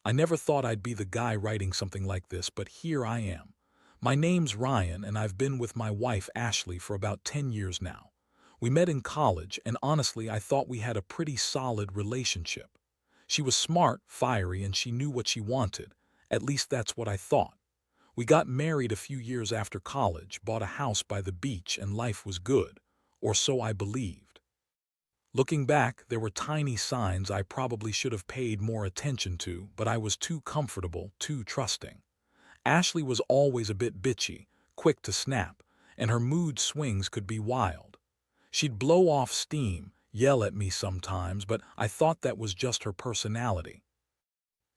I never thought I'd be the guy writing something like this, but here I am. My name's Ryan, and I've been with my wife Ashley for about 10 years now. We met in college, and honestly, I thought we had a pretty solid relationship. She was smart, fiery, and she knew what she wanted. At least that's what I thought. We got married a few years after college, bought a house by the beach, and life was good. Or so I believed. Looking back, there were tiny signs I probably should have paid more attention to, but I was too comfortable, too trusting. Ashley was always a bit bitchy, quick to snap, and her mood swings could be wild. She'd blow off steam, yell at me sometimes, but I thought that was just her personality.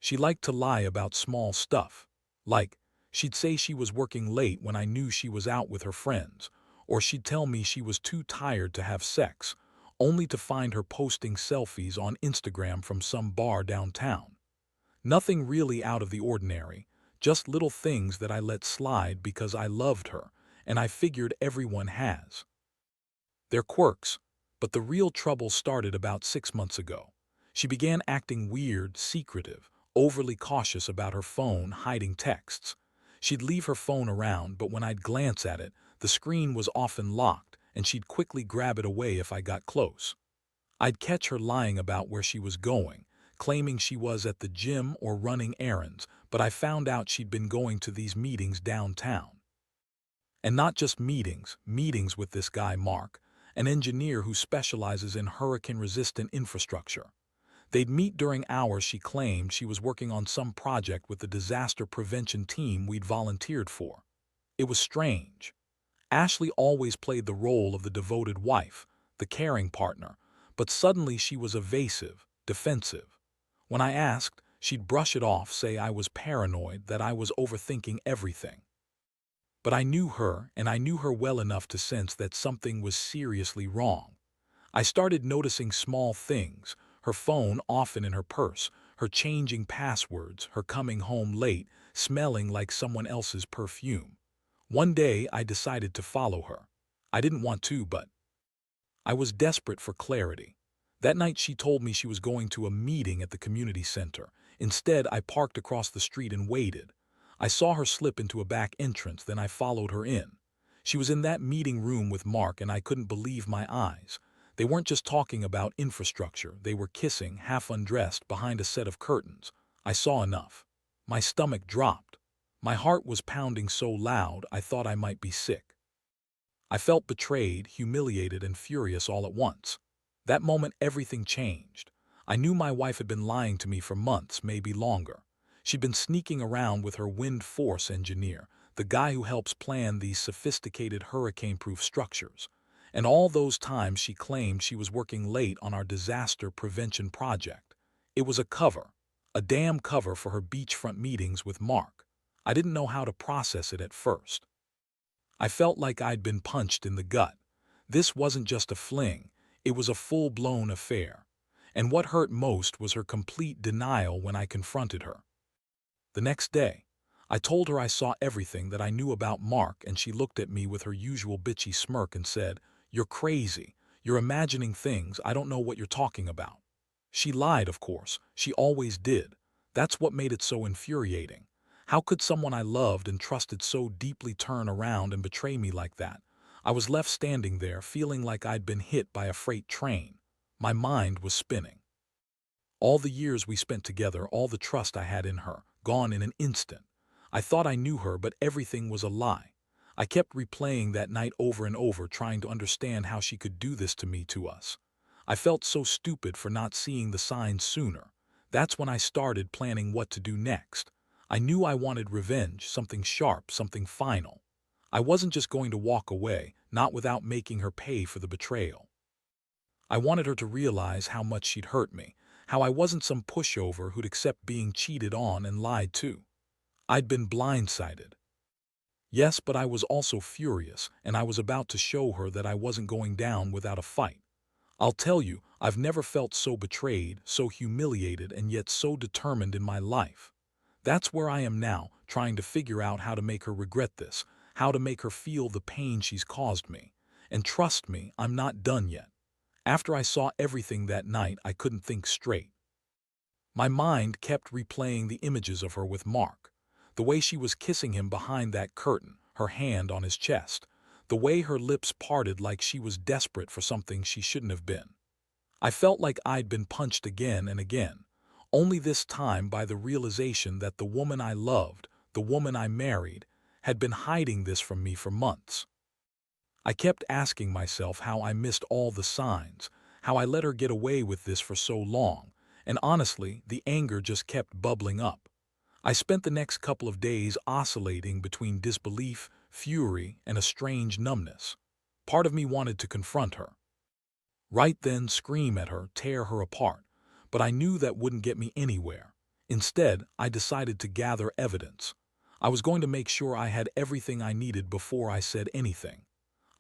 She liked to lie about small stuff. Like, she'd say she was working late when I knew she was out with her friends, or she'd tell me she was too tired to have sex, only to find her posting selfies on Instagram from some bar downtown. Nothing really out of the ordinary, just little things that I let slide because I loved her, and I figured everyone has. They're quirks, but the real trouble started about 6 months ago. She began acting weird, secretive, overly cautious about her phone, hiding texts. She'd leave her phone around, but when I'd glance at it, the screen was often locked, and she'd quickly grab it away if I got close. I'd catch her lying about where she was going, claiming she was at the gym or running errands, but I found out she'd been going to these meetings downtown. And not just meetings with this guy Mark, an engineer who specializes in hurricane-resistant infrastructure. They'd meet during hours she claimed she was working on some project with the disaster prevention team we'd volunteered for. It was strange. Ashley always played the role of the devoted wife, the caring partner, but suddenly she was evasive, defensive. When I asked, she'd brush it off, say I was paranoid, that I was overthinking everything. But I knew her, and I knew her well enough to sense that something was seriously wrong. I started noticing small things, her phone often in her purse, her changing passwords, her coming home late, smelling like someone else's perfume. One day I decided to follow her. I didn't want to, but I was desperate for clarity. That night she told me she was going to a meeting at the community center. Instead, I parked across the street and waited. I saw her slip into a back entrance, then I followed her in. She was in that meeting room with Mark, and I couldn't believe my eyes. They weren't just talking about infrastructure, they were kissing, half undressed, behind a set of curtains. I saw enough. My stomach dropped. My heart was pounding so loud I thought I might be sick. I felt betrayed, humiliated, and furious all at once. That moment everything changed. I knew my wife had been lying to me for months, maybe longer. She'd been sneaking around with her wind force engineer, the guy who helps plan these sophisticated hurricane-proof structures. And all those times she claimed she was working late on our disaster prevention project. It was a cover, a damn cover for her beachfront meetings with Mark. I didn't know how to process it at first. I felt like I'd been punched in the gut. This wasn't just a fling, it was a full-blown affair. And what hurt most was her complete denial when I confronted her. The next day, I told her I saw everything that I knew about Mark, and she looked at me with her usual bitchy smirk and said, "You're crazy. You're imagining things. I don't know what you're talking about." She lied, of course. She always did. That's what made it so infuriating. How could someone I loved and trusted so deeply turn around and betray me like that? I was left standing there, feeling like I'd been hit by a freight train. My mind was spinning. All the years we spent together, all the trust I had in her, gone in an instant. I thought I knew her, but everything was a lie. I kept replaying that night over and over, trying to understand how she could do this to me, to us. I felt so stupid for not seeing the signs sooner. That's when I started planning what to do next. I knew I wanted revenge, something sharp, something final. I wasn't just going to walk away, not without making her pay for the betrayal. I wanted her to realize how much she'd hurt me, how I wasn't some pushover who'd accept being cheated on and lied to. I'd been blindsided. Yes, but I was also furious, and I was about to show her that I wasn't going down without a fight. I'll tell you, I've never felt so betrayed, so humiliated, and yet so determined in my life. That's where I am now, trying to figure out how to make her regret this, how to make her feel the pain she's caused me. And trust me, I'm not done yet. After I saw everything that night, I couldn't think straight. My mind kept replaying the images of her with Mark. The way she was kissing him behind that curtain, her hand on his chest. The way her lips parted like she was desperate for something she shouldn't have been. I felt like I'd been punched again and again, only this time by the realization that the woman I loved, the woman I married, had been hiding this from me for months. I kept asking myself how I missed all the signs, how I let her get away with this for so long, and honestly, the anger just kept bubbling up. I spent the next couple of days oscillating between disbelief, fury, and a strange numbness. Part of me wanted to confront her. Right then, scream at her, tear her apart, but I knew that wouldn't get me anywhere. Instead, I decided to gather evidence. I was going to make sure I had everything I needed before I said anything.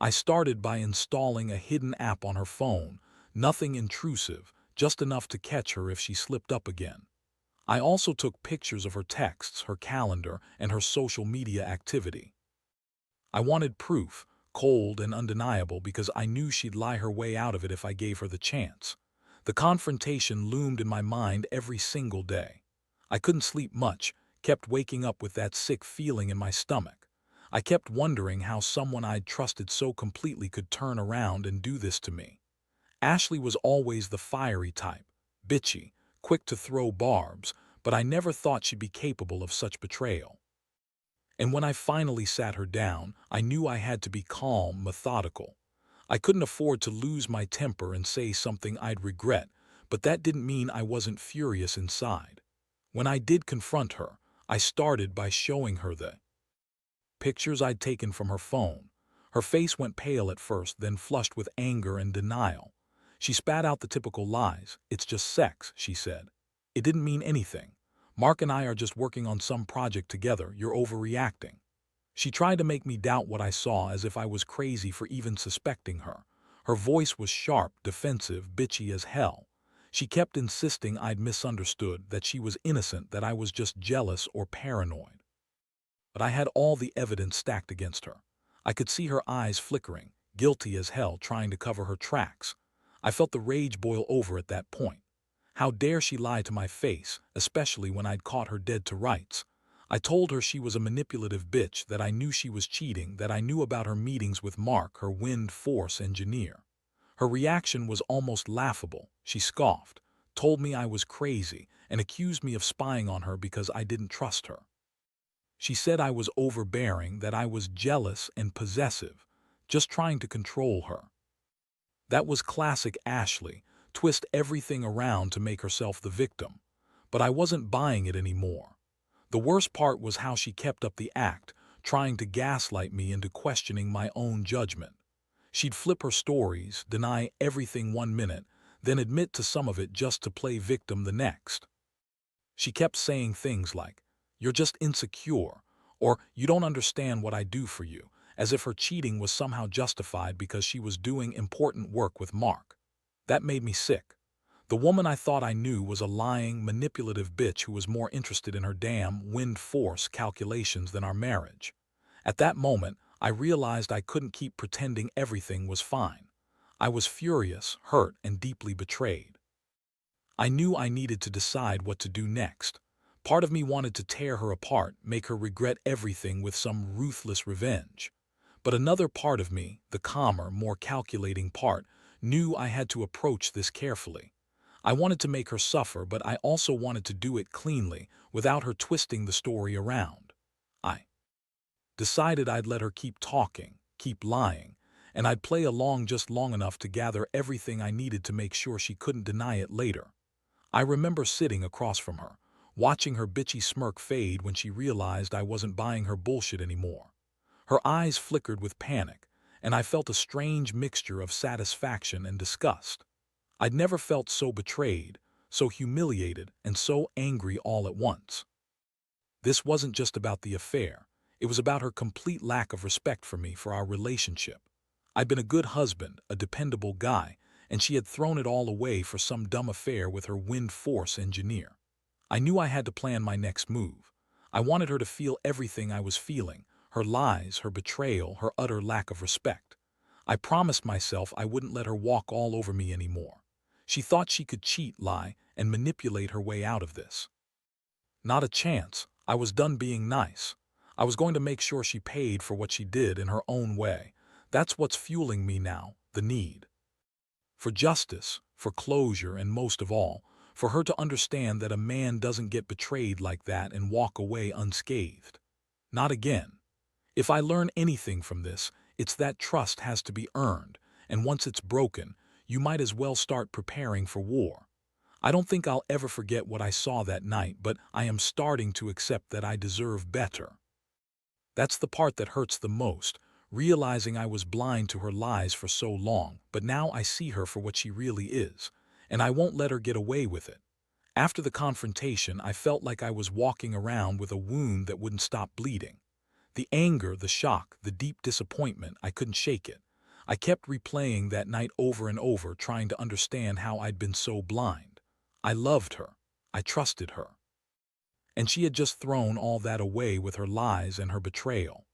I started by installing a hidden app on her phone, nothing intrusive, just enough to catch her if she slipped up again. I also took pictures of her texts, her calendar, and her social media activity. I wanted proof, cold and undeniable, because I knew she'd lie her way out of it if I gave her the chance. The confrontation loomed in my mind every single day. I couldn't sleep much, kept waking up with that sick feeling in my stomach. I kept wondering how someone I'd trusted so completely could turn around and do this to me. Ashley was always the fiery type, bitchy, quick to throw barbs, but I never thought she'd be capable of such betrayal. And when I finally sat her down, I knew I had to be calm, methodical. I couldn't afford to lose my temper and say something I'd regret, but that didn't mean I wasn't furious inside. When I did confront her, I started by showing her the pictures I'd taken from her phone. Her face went pale at first, then flushed with anger and denial. She spat out the typical lies. "It's just sex," she said. "It didn't mean anything. Mark and I are just working on some project together. You're overreacting." She tried to make me doubt what I saw, as if I was crazy for even suspecting her. Her voice was sharp, defensive, bitchy as hell. She kept insisting I'd misunderstood, that she was innocent, that I was just jealous or paranoid. But I had all the evidence stacked against her. I could see her eyes flickering, guilty as hell, trying to cover her tracks. I felt the rage boil over at that point. How dare she lie to my face, especially when I'd caught her dead to rights. I told her she was a manipulative bitch, that I knew she was cheating, that I knew about her meetings with Mark, her wind force engineer. Her reaction was almost laughable. She scoffed, told me I was crazy, and accused me of spying on her because I didn't trust her. She said I was overbearing, that I was jealous and possessive, just trying to control her. That was classic Ashley, twist everything around to make herself the victim. But I wasn't buying it anymore. The worst part was how she kept up the act, trying to gaslight me into questioning my own judgment. She'd flip her stories, deny everything 1 minute, then admit to some of it just to play victim the next. She kept saying things like, "You're just insecure," or "You don't understand what I do for you," as if her cheating was somehow justified because she was doing important work with Mark. That made me sick. The woman I thought I knew was a lying, manipulative bitch who was more interested in her damn wind force calculations than our marriage. At that moment, I realized I couldn't keep pretending everything was fine. I was furious, hurt, and deeply betrayed. I knew I needed to decide what to do next. Part of me wanted to tear her apart, make her regret everything with some ruthless revenge. But another part of me, the calmer, more calculating part, knew I had to approach this carefully. I wanted to make her suffer, but I also wanted to do it cleanly, without her twisting the story around. I decided I'd let her keep talking, keep lying, and I'd play along just long enough to gather everything I needed to make sure she couldn't deny it later. I remember sitting across from her, watching her bitchy smirk fade when she realized I wasn't buying her bullshit anymore. Her eyes flickered with panic, and I felt a strange mixture of satisfaction and disgust. I'd never felt so betrayed, so humiliated, and so angry all at once. This wasn't just about the affair. It was about her complete lack of respect for me, for our relationship. I'd been a good husband, a dependable guy, and she had thrown it all away for some dumb affair with her wind force engineer. I knew I had to plan my next move. I wanted her to feel everything I was feeling, her lies, her betrayal, her utter lack of respect. I promised myself I wouldn't let her walk all over me anymore. She thought she could cheat, lie, and manipulate her way out of this. Not a chance. I was done being nice. I was going to make sure she paid for what she did in her own way. That's what's fueling me now, the need. For justice, for closure, and most of all, for her to understand that a man doesn't get betrayed like that and walk away unscathed. Not again. If I learn anything from this, it's that trust has to be earned, and once it's broken, you might as well start preparing for war. I don't think I'll ever forget what I saw that night, but I am starting to accept that I deserve better. That's the part that hurts the most, realizing I was blind to her lies for so long, but now I see her for what she really is, and I won't let her get away with it. After the confrontation, I felt like I was walking around with a wound that wouldn't stop bleeding. The anger, the shock, the deep disappointment, I couldn't shake it. I kept replaying that night over and over, trying to understand how I'd been so blind. I loved her. I trusted her. And she had just thrown all that away with her lies and her betrayal.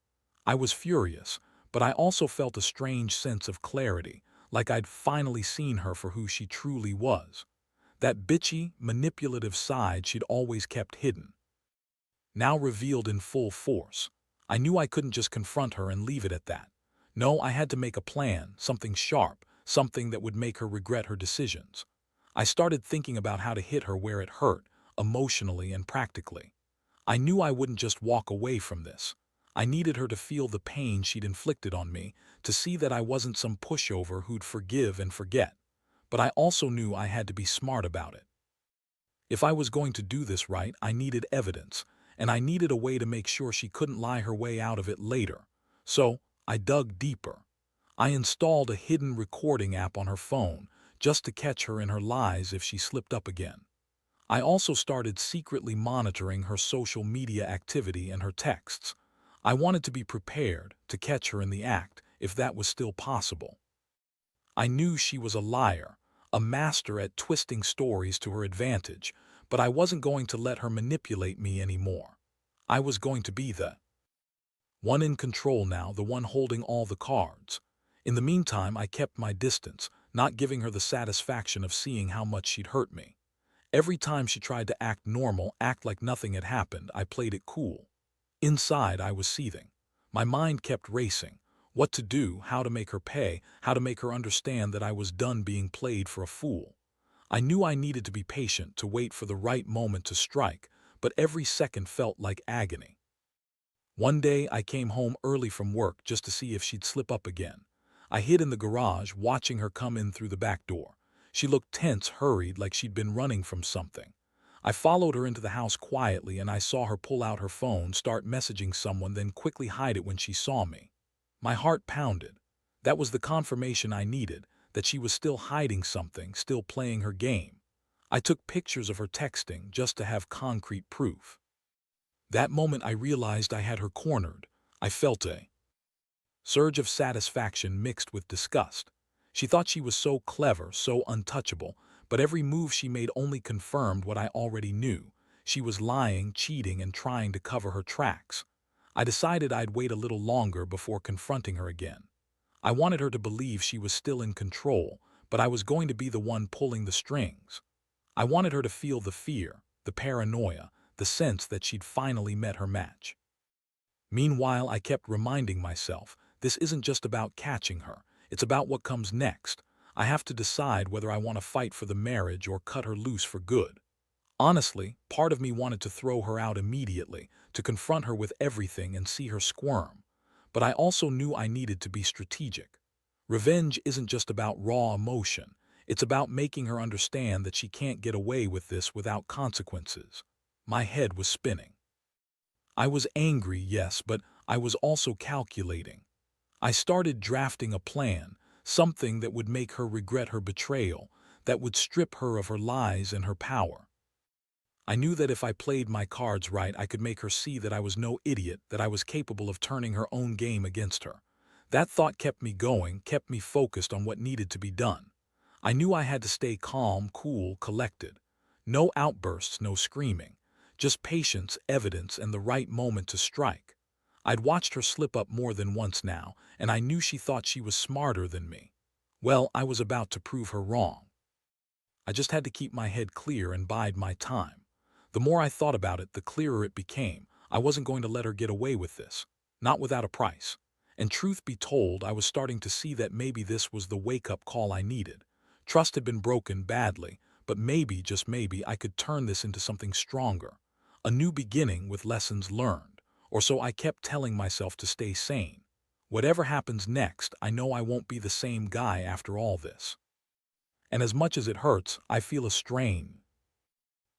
I was furious, but I also felt a strange sense of clarity, like I'd finally seen her for who she truly was. That bitchy, manipulative side she'd always kept hidden, now revealed in full force. I knew I couldn't just confront her and leave it at that. No, I had to make a plan, something sharp, something that would make her regret her decisions. I started thinking about how to hit her where it hurt, emotionally and practically. I knew I wouldn't just walk away from this. I needed her to feel the pain she'd inflicted on me, to see that I wasn't some pushover who'd forgive and forget. But I also knew I had to be smart about it. If I was going to do this right, I needed evidence, and I needed a way to make sure she couldn't lie her way out of it later. So, I dug deeper. I installed a hidden recording app on her phone, just to catch her in her lies if she slipped up again. I also started secretly monitoring her social media activity and her texts. I wanted to be prepared to catch her in the act, if that was still possible. I knew she was a liar, a master at twisting stories to her advantage, but I wasn't going to let her manipulate me anymore. I was going to be the one in control now, the one holding all the cards. In the meantime, I kept my distance, not giving her the satisfaction of seeing how much she'd hurt me. Every time she tried to act normal, act like nothing had happened, I played it cool. Inside, I was seething. My mind kept racing. What to do, how to make her pay, how to make her understand that I was done being played for a fool. I knew I needed to be patient, to wait for the right moment to strike, but every second felt like agony. One day, I came home early from work just to see if she'd slip up again. I hid in the garage, watching her come in through the back door. She looked tense, hurried, like she'd been running from something. I followed her into the house quietly, and I saw her pull out her phone, start messaging someone, then quickly hide it when she saw me. My heart pounded. That was the confirmation I needed, that she was still hiding something, still playing her game. I took pictures of her texting just to have concrete proof. That moment I realized I had her cornered. I felt a surge of satisfaction mixed with disgust. She thought she was so clever, so untouchable, but every move she made only confirmed what I already knew. She was lying, cheating, and trying to cover her tracks. I decided I'd wait a little longer before confronting her again. I wanted her to believe she was still in control, but I was going to be the one pulling the strings. I wanted her to feel the fear, the paranoia, the sense that she'd finally met her match. Meanwhile, I kept reminding myself, this isn't just about catching her, it's about what comes next. I have to decide whether I want to fight for the marriage or cut her loose for good. Honestly, part of me wanted to throw her out immediately, to confront her with everything and see her squirm. But I also knew I needed to be strategic. Revenge isn't just about raw emotion. It's about making her understand that she can't get away with this without consequences. My head was spinning. I was angry, yes, but I was also calculating. I started drafting a plan, something that would make her regret her betrayal, that would strip her of her lies and her power. I knew that if I played my cards right, I could make her see that I was no idiot, that I was capable of turning her own game against her. That thought kept me going, kept me focused on what needed to be done. I knew I had to stay calm, cool, collected. No outbursts, no screaming. Just patience, evidence, and the right moment to strike. I'd watched her slip up more than once now, and I knew she thought she was smarter than me. Well, I was about to prove her wrong. I just had to keep my head clear and bide my time. The more I thought about it, the clearer it became. I wasn't going to let her get away with this. Not without a price. And truth be told, I was starting to see that maybe this was the wake-up call I needed. Trust had been broken badly, but maybe, just maybe, I could turn this into something stronger. A new beginning with lessons learned. Or so I kept telling myself to stay sane. Whatever happens next, I know I won't be the same guy after all this. And as much as it hurts, I feel a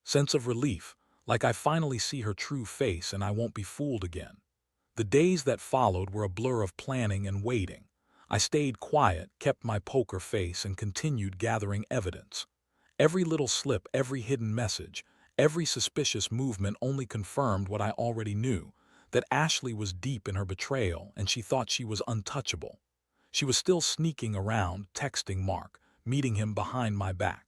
sense of relief, like I finally see her true face and I won't be fooled again. The days that followed were a blur of planning and waiting. I stayed quiet, kept my poker face, and continued gathering evidence. Every little slip, every hidden message, every suspicious movement only confirmed what I already knew, that Ashley was deep in her betrayal and she thought she was untouchable. She was still sneaking around, texting Mark, meeting him behind my back.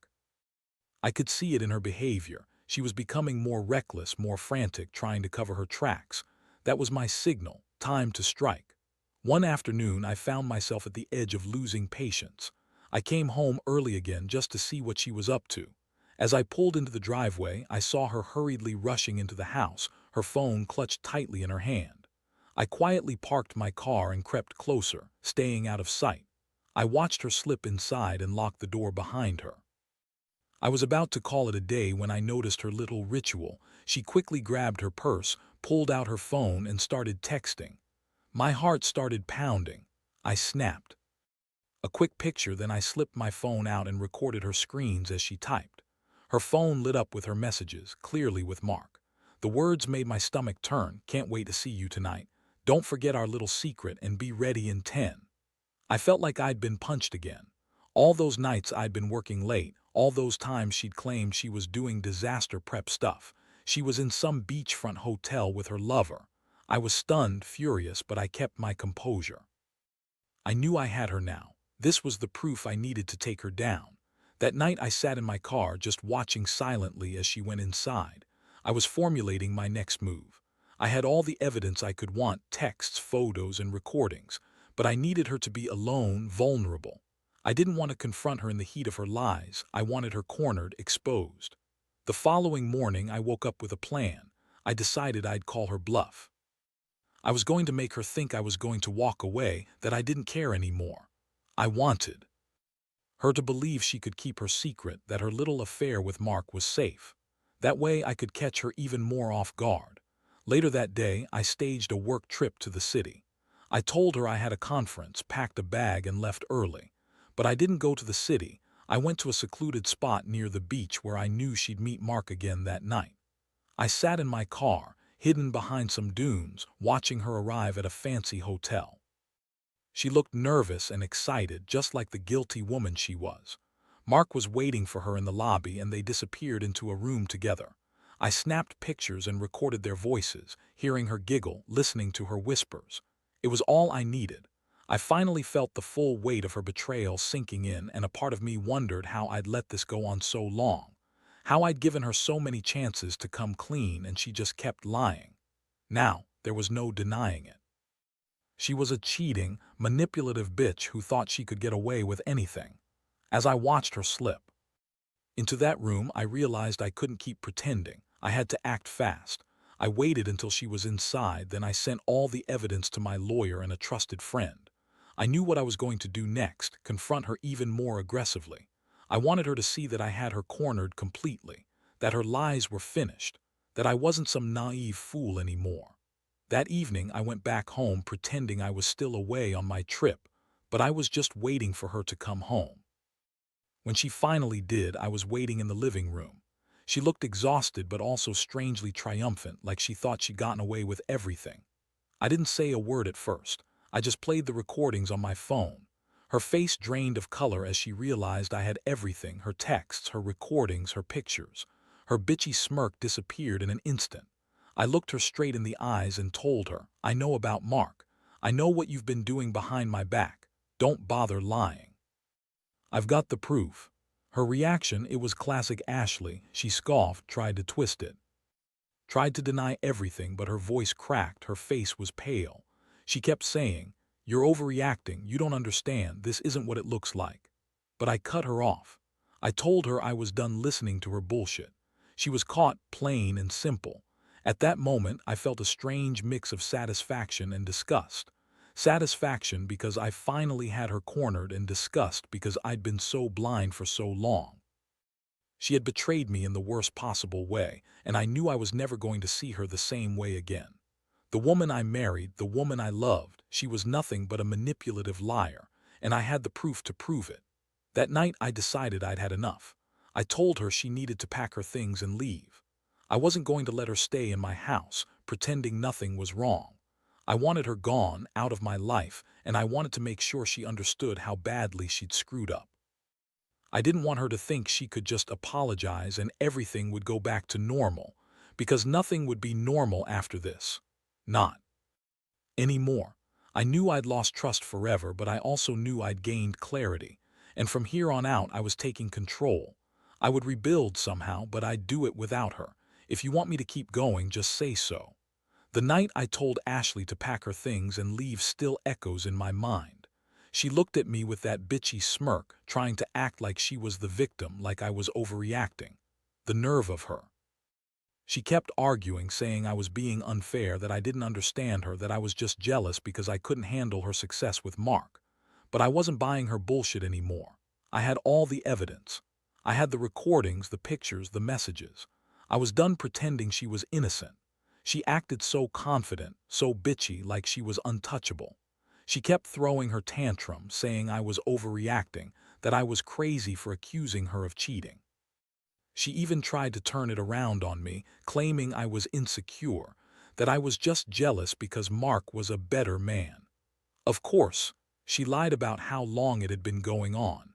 I could see it in her behavior. She was becoming more reckless, more frantic, trying to cover her tracks. That was my signal, time to strike. One afternoon, I found myself at the edge of losing patience. I came home early again just to see what she was up to. As I pulled into the driveway, I saw her hurriedly rushing into the house, her phone clutched tightly in her hand. I quietly parked my car and crept closer, staying out of sight. I watched her slip inside and lock the door behind her. I was about to call it a day when I noticed her little ritual. She quickly grabbed her purse, pulled out her phone, and started texting. My heart started pounding. I snapped a quick picture, then I slipped my phone out and recorded her screens as she typed. Her phone lit up with her messages, clearly with Mark. The words made my stomach turn. Can't wait to see you tonight. Don't forget our little secret and be ready in 10. I felt like I'd been punched again. All those nights I'd been working late, all those times she'd claimed she was doing disaster prep stuff. She was in some beachfront hotel with her lover. I was stunned, furious, but I kept my composure. I knew I had her now. This was the proof I needed to take her down. That night I sat in my car just watching silently as she went inside. I was formulating my next move. I had all the evidence I could want, texts, photos, and recordings, but I needed her to be alone, vulnerable. I didn't want to confront her in the heat of her lies. I wanted her cornered, exposed. The following morning I woke up with a plan. I decided I'd call her bluff. I was going to make her think I was going to walk away, that I didn't care anymore. I wanted her to believe she could keep her secret, that her little affair with Mark was safe. That way I could catch her even more off guard. Later that day, I staged a work trip to the city. I told her I had a conference, packed a bag, and left early. But I didn't go to the city. I went to a secluded spot near the beach where I knew she'd meet Mark again that night. I sat in my car, hidden behind some dunes, watching her arrive at a fancy hotel. She looked nervous and excited, just like the guilty woman she was. Mark was waiting for her in the lobby and they disappeared into a room together. I snapped pictures and recorded their voices, hearing her giggle, listening to her whispers. It was all I needed. I finally felt the full weight of her betrayal sinking in, and a part of me wondered how I'd let this go on so long. How I'd given her so many chances to come clean and she just kept lying. Now, there was no denying it. She was a cheating, manipulative bitch who thought she could get away with anything. As I watched her slip into that room, I realized I couldn't keep pretending. I had to act fast. I waited until she was inside, then I sent all the evidence to my lawyer and a trusted friend. I knew what I was going to do next, confront her even more aggressively. I wanted her to see that I had her cornered completely, that her lies were finished, that I wasn't some naive fool anymore. That evening, I went back home pretending I was still away on my trip, but I was just waiting for her to come home. When she finally did, I was waiting in the living room. She looked exhausted but also strangely triumphant, like she thought she'd gotten away with everything. I didn't say a word at first. I just played the recordings on my phone. Her face drained of color as she realized I had everything: her texts, her recordings, her pictures. Her bitchy smirk disappeared in an instant. I looked her straight in the eyes and told her, "I know about Mark. I know what you've been doing behind my back. Don't bother lying. I've got the proof." Her reaction, it was classic Ashley. She scoffed, tried to twist it. Tried to deny everything, but her voice cracked, her face was pale. She kept saying, "You're overreacting, you don't understand, this isn't what it looks like." But I cut her off. I told her I was done listening to her bullshit. She was caught, plain and simple. At that moment, I felt a strange mix of satisfaction and disgust. Satisfaction because I finally had her cornered, and disgust because I'd been so blind for so long. She had betrayed me in the worst possible way, and I knew I was never going to see her the same way again. The woman I married, the woman I loved, she was nothing but a manipulative liar, and I had the proof to prove it. That night I decided I'd had enough. I told her she needed to pack her things and leave. I wasn't going to let her stay in my house, pretending nothing was wrong. I wanted her gone, out of my life, and I wanted to make sure she understood how badly she'd screwed up. I didn't want her to think she could just apologize and everything would go back to normal, because nothing would be normal after this. Not anymore. I knew I'd lost trust forever, but I also knew I'd gained clarity, and from here on out I was taking control. I would rebuild somehow, but I'd do it without her. If you want me to keep going, just say so. The night I told Ashley to pack her things and leave still echoes in my mind. She looked at me with that bitchy smirk, trying to act like she was the victim, like I was overreacting. The nerve of her. She kept arguing, saying I was being unfair, that I didn't understand her, that I was just jealous because I couldn't handle her success with Mark. But I wasn't buying her bullshit anymore. I had all the evidence. I had the recordings, the pictures, the messages. I was done pretending she was innocent. She acted so confident, so bitchy, like she was untouchable. She kept throwing her tantrum, saying I was overreacting, that I was crazy for accusing her of cheating. She even tried to turn it around on me, claiming I was insecure, that I was just jealous because Mark was a better man. Of course, she lied about how long it had been going on.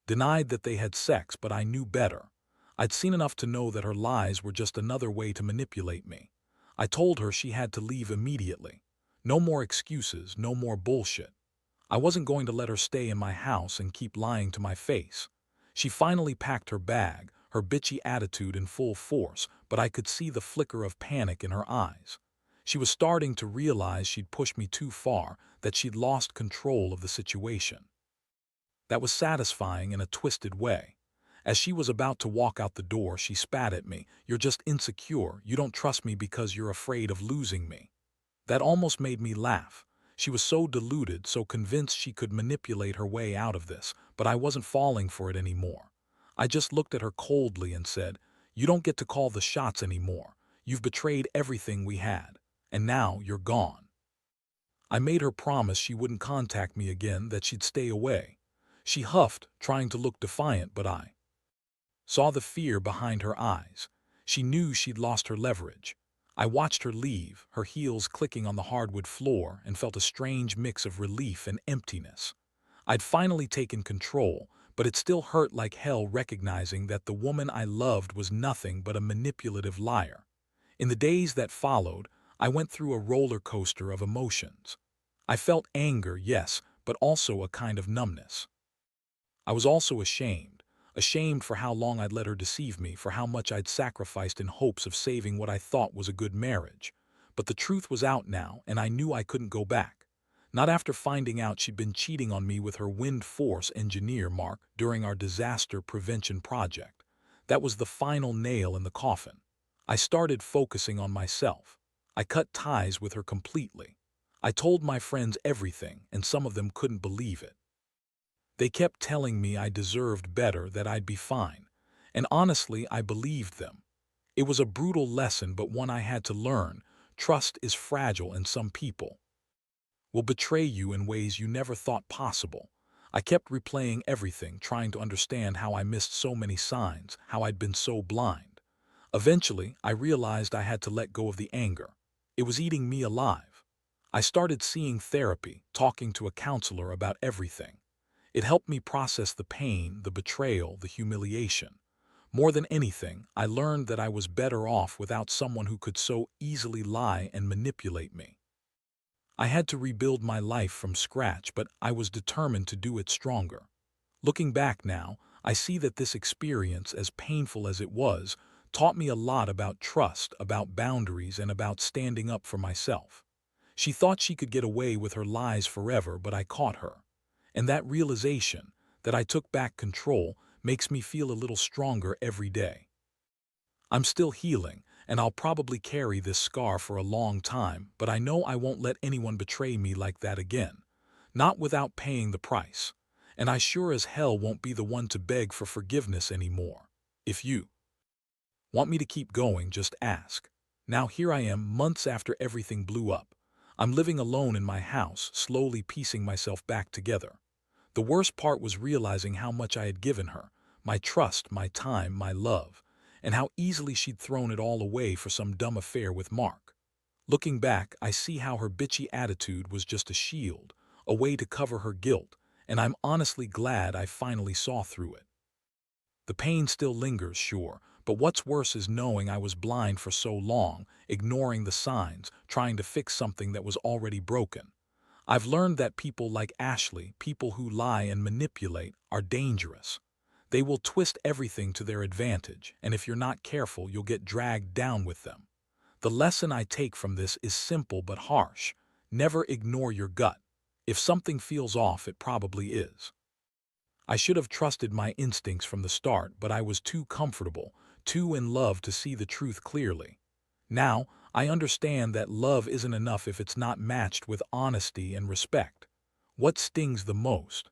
Denied that they had sex, but I knew better. I'd seen enough to know that her lies were just another way to manipulate me. I told her she had to leave immediately. No more excuses, no more bullshit. I wasn't going to let her stay in my house and keep lying to my face. She finally packed her bag, her bitchy attitude in full force, but I could see the flicker of panic in her eyes. She was starting to realize she'd pushed me too far, that she'd lost control of the situation. That was satisfying in a twisted way. As she was about to walk out the door, she spat at me. "You're just insecure. You don't trust me because you're afraid of losing me." That almost made me laugh. She was so deluded, so convinced she could manipulate her way out of this, but I wasn't falling for it anymore. I just looked at her coldly and said, "You don't get to call the shots anymore. You've betrayed everything we had, and now you're gone." I made her promise she wouldn't contact me again, that she'd stay away. She huffed, trying to look defiant, but I saw the fear behind her eyes. She knew she'd lost her leverage. I watched her leave, her heels clicking on the hardwood floor, and felt a strange mix of relief and emptiness. I'd finally taken control, but it still hurt like hell recognizing that the woman I loved was nothing but a manipulative liar. In the days that followed, I went through a roller coaster of emotions. I felt anger, yes, but also a kind of numbness. I was also ashamed. Ashamed for how long I'd let her deceive me, for how much I'd sacrificed in hopes of saving what I thought was a good marriage. But the truth was out now, and I knew I couldn't go back. Not after finding out she'd been cheating on me with her wind force engineer, Mark, during our disaster prevention project. That was the final nail in the coffin. I started focusing on myself. I cut ties with her completely. I told my friends everything, and some of them couldn't believe it. They kept telling me I deserved better, that I'd be fine. And honestly, I believed them. It was a brutal lesson, but one I had to learn. Trust is fragile, and some people will betray you in ways you never thought possible. I kept replaying everything, trying to understand how I missed so many signs, how I'd been so blind. Eventually, I realized I had to let go of the anger. It was eating me alive. I started seeing therapy, talking to a counselor about everything. It helped me process the pain, the betrayal, the humiliation. More than anything, I learned that I was better off without someone who could so easily lie and manipulate me. I had to rebuild my life from scratch, but I was determined to do it stronger. Looking back now, I see that this experience, as painful as it was, taught me a lot about trust, about boundaries, and about standing up for myself. She thought she could get away with her lies forever, but I caught her. And that realization, that I took back control, makes me feel a little stronger every day. I'm still healing, and I'll probably carry this scar for a long time, but I know I won't let anyone betray me like that again. Not without paying the price. And I sure as hell won't be the one to beg for forgiveness anymore. If you want me to keep going, just ask. Now here I am, months after everything blew up. I'm living alone in my house, slowly piecing myself back together. The worst part was realizing how much I had given her, my trust, my time, my love, and how easily she'd thrown it all away for some dumb affair with Mark. Looking back, I see how her bitchy attitude was just a shield, a way to cover her guilt, and I'm honestly glad I finally saw through it. The pain still lingers, sure, but what's worse is knowing I was blind for so long, ignoring the signs, trying to fix something that was already broken. I've learned that people like Ashley, people who lie and manipulate, are dangerous. They will twist everything to their advantage, and if you're not careful, you'll get dragged down with them. The lesson I take from this is simple but harsh. Never ignore your gut. If something feels off, it probably is. I should have trusted my instincts from the start, but I was too comfortable, too in love to see the truth clearly. Now, I understand that love isn't enough if it's not matched with honesty and respect. What stings the most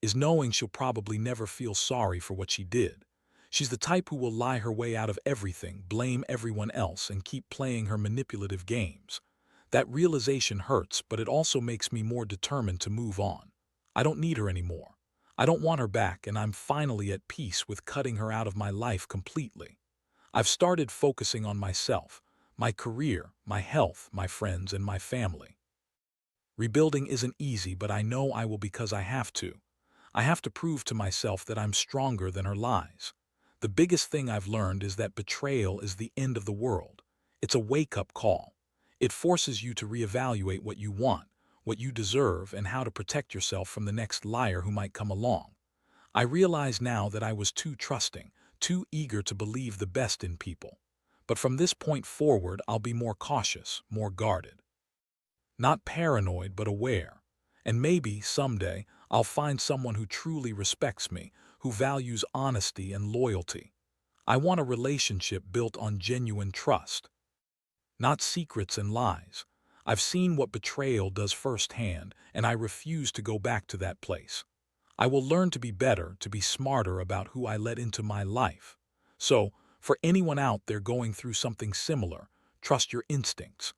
is knowing she'll probably never feel sorry for what she did. She's the type who will lie her way out of everything, blame everyone else, and keep playing her manipulative games. That realization hurts, but it also makes me more determined to move on. I don't need her anymore. I don't want her back, and I'm finally at peace with cutting her out of my life completely. I've started focusing on myself, my career, my health, my friends, and my family. Rebuilding isn't easy, but I know I will because I have to. I have to prove to myself that I'm stronger than her lies. The biggest thing I've learned is that betrayal is the end of the world. It's a wake-up call. It forces you to reevaluate what you want, what you deserve, and how to protect yourself from the next liar who might come along. I realize now that I was too trusting, too eager to believe the best in people. But from this point forward, I'll be more cautious, more guarded. Not paranoid, but aware. And maybe, someday, I'll find someone who truly respects me, who values honesty and loyalty. I want a relationship built on genuine trust, not secrets and lies. I've seen what betrayal does firsthand, and I refuse to go back to that place. I will learn to be better, to be smarter about who I let into my life. So, for anyone out there going through something similar, trust your instincts.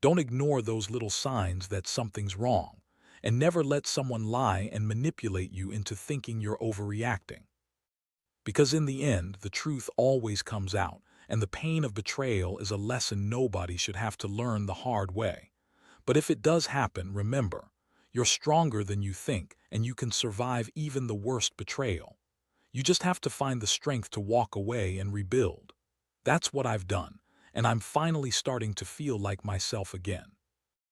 Don't ignore those little signs that something's wrong, and never let someone lie and manipulate you into thinking you're overreacting. Because in the end, the truth always comes out, and the pain of betrayal is a lesson nobody should have to learn the hard way. But if it does happen, remember, you're stronger than you think, and you can survive even the worst betrayal. You just have to find the strength to walk away and rebuild. That's what I've done, and I'm finally starting to feel like myself again.